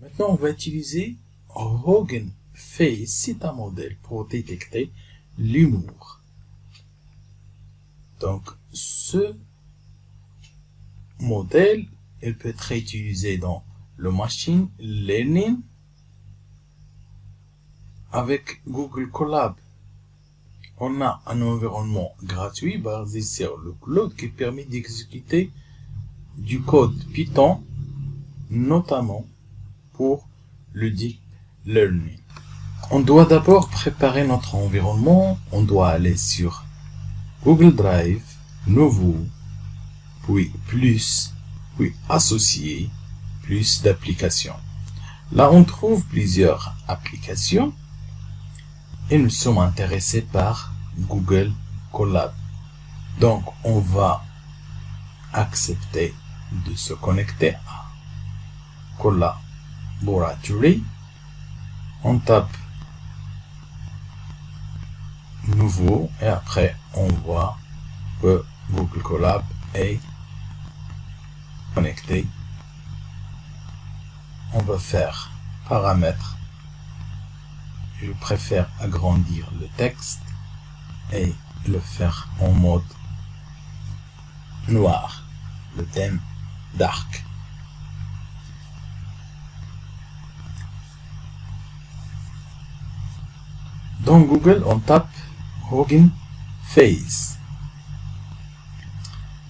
Maintenant, on va utiliser Hugging Face, c'est un modèle pour détecter l'humour. Donc, ce modèle, il peut être utilisé dans le machine learning avec Google Colab. On a un environnement gratuit basé sur le cloud qui permet d'exécuter du code Python, notamment pour le deep learning. On doit d'abord préparer notre environnement. On doit aller sur Google Drive, nouveau, puis plus, puis associé, plus d'applications. Là, on trouve plusieurs applications et nous sommes intéressés par Google Colab. Donc, on va accepter de se connecter à Collaboratory. On tape nouveau et après on voit que Google Colab est connecté. On va faire paramètres. Je préfère agrandir le texte et le faire en mode noir, le thème dark. Dans Google, on tape Hugging Face.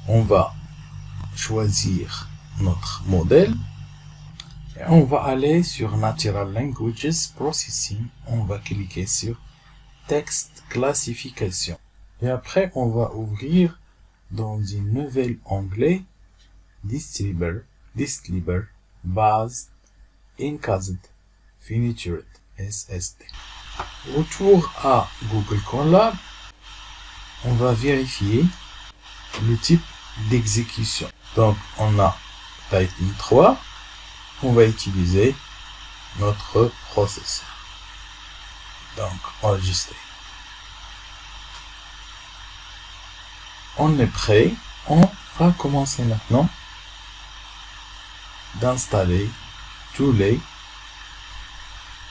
On va choisir notre modèle et on va aller sur Natural Languages Processing. On va cliquer sur Text Classification. Et après, on va ouvrir dans une nouvelle onglet Distributor, Based, Encased, Featured, SSD. Retour à Google Colab, on va vérifier le type d'exécution. Donc, on a Python 3, on va utiliser notre processeur. Donc, enregistrer. On est prêt. On va commencer maintenant d'installer tous les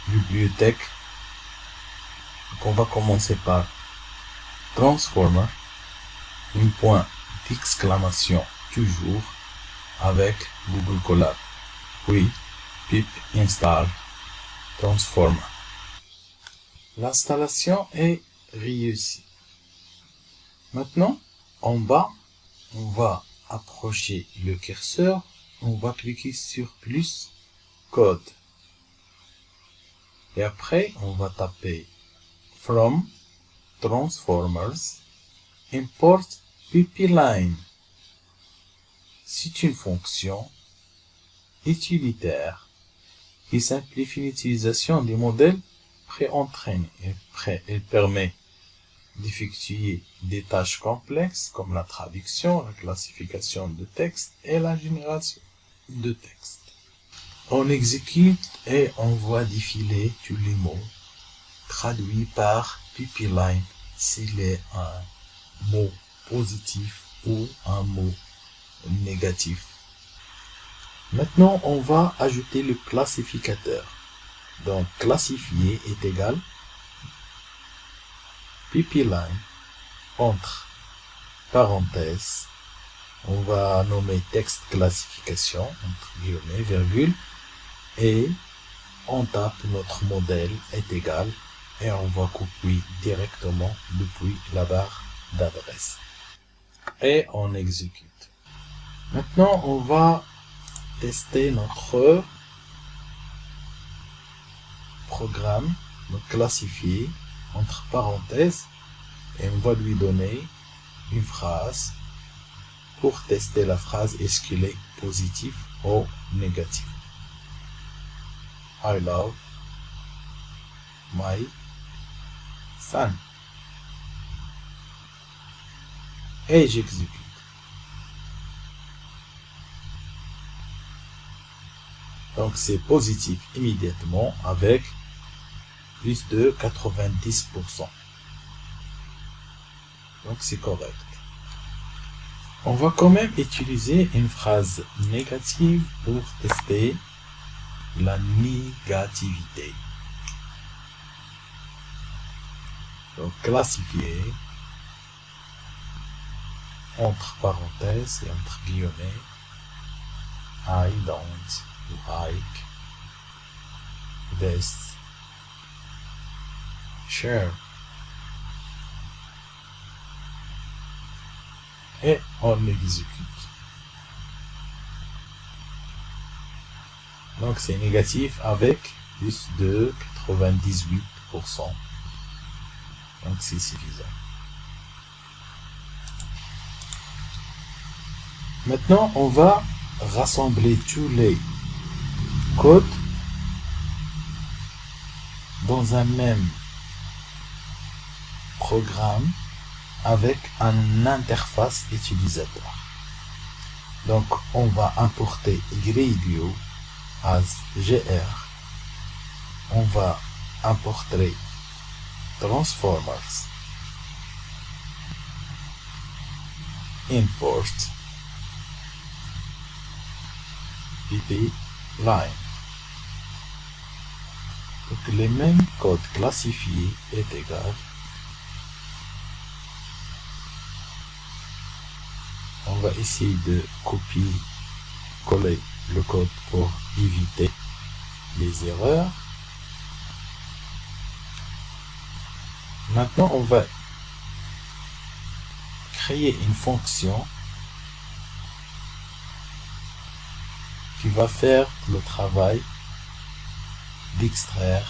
bibliothèques. Donc, on va commencer par Transformer, un point d'exclamation toujours avec Google Colab. Puis, pip install Transformer. L'installation est réussie. Maintenant, en bas, on va approcher le curseur. On va cliquer sur plus code. Et après, on va taper from transformers import pipeline. C'est une fonction utilitaire qui simplifie l'utilisation des modèles pré-entraînés. Elle permet d'effectuer des tâches complexes comme la traduction, la classification de texte et la génération de texte. On exécute et on voit défiler tous les mots traduits par pipeline s'il est un mot positif ou un mot négatif. Maintenant, on va ajouter le classificateur. Donc, classifier est égal pipeline entre parenthèses. On va nommer texte classification entre guillemets, virgule, et on tape notre modèle est égal et on va copier directement depuis la barre d'adresse. Et on exécute. Maintenant, on va tester notre programme, donc classifié entre parenthèses, et on va lui donner une phrase pour tester la phrase est-ce qu'elle est positive ou négative. I love my son. Et j'exécute. Donc c'est positif immédiatement avec plus de 90%. Donc c'est correct. On va quand même utiliser une phrase négative pour tester la négativité. Donc, classifier, entre parenthèses et entre guillemets, I don't like this chair. Et on exécute. Donc c'est négatif avec plus de 98%. Donc c'est suffisant. Maintenant, on va rassembler tous les codes dans un même programme avec une interface utilisateur. Donc, on va importer Gradio as GR. On va importer Transformers. Import PP line. Donc, les mêmes codes classifiés est égal. On va essayer de copier-coller le code pour éviter les erreurs. Maintenant, on va créer une fonction qui va faire le travail d'extraire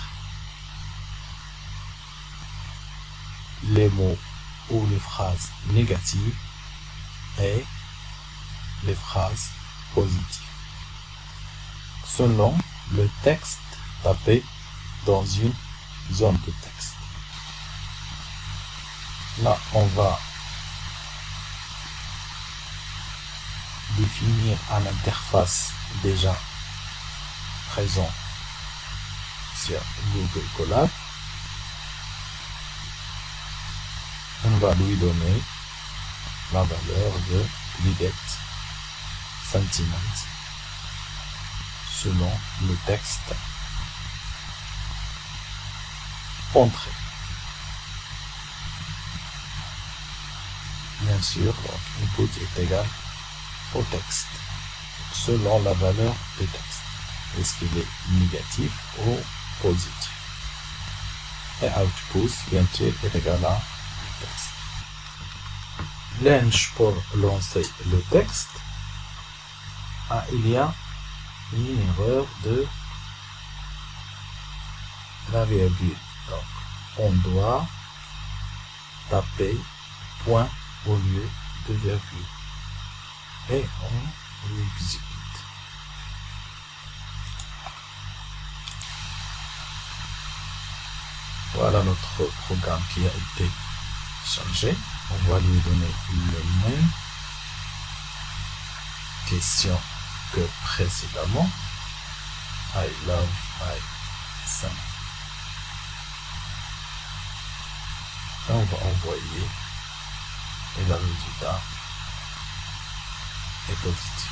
les mots ou les phrases négatives et les phrases positives selon le texte tapé dans une zone de texte. Là, on va définir une interface déjà présente sur Google Colab. On va lui donner la valeur de Direct Sentiment selon le texte entré. Bien sûr, input est égal au texte selon la valeur du texte. Est-ce qu'il est négatif ou positif? Et output, bien sûr, est égal à texte. Range pour lancer le texte. Il y a une erreur de la virgule. Donc, on doit taper point au lieu de virgule. Et on exécute. Voilà notre programme qui a été changé. On va lui donner le même question que précédemment. I love my son. Et on va envoyer et le résultat est positif.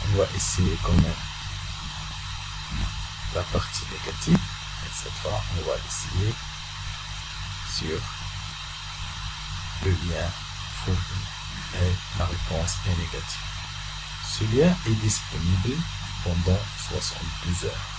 On va essayer quand même la partie négative et cette fois on va essayer sur le lien fourni et la réponse est négative. Ce lien est disponible pendant 72 heures.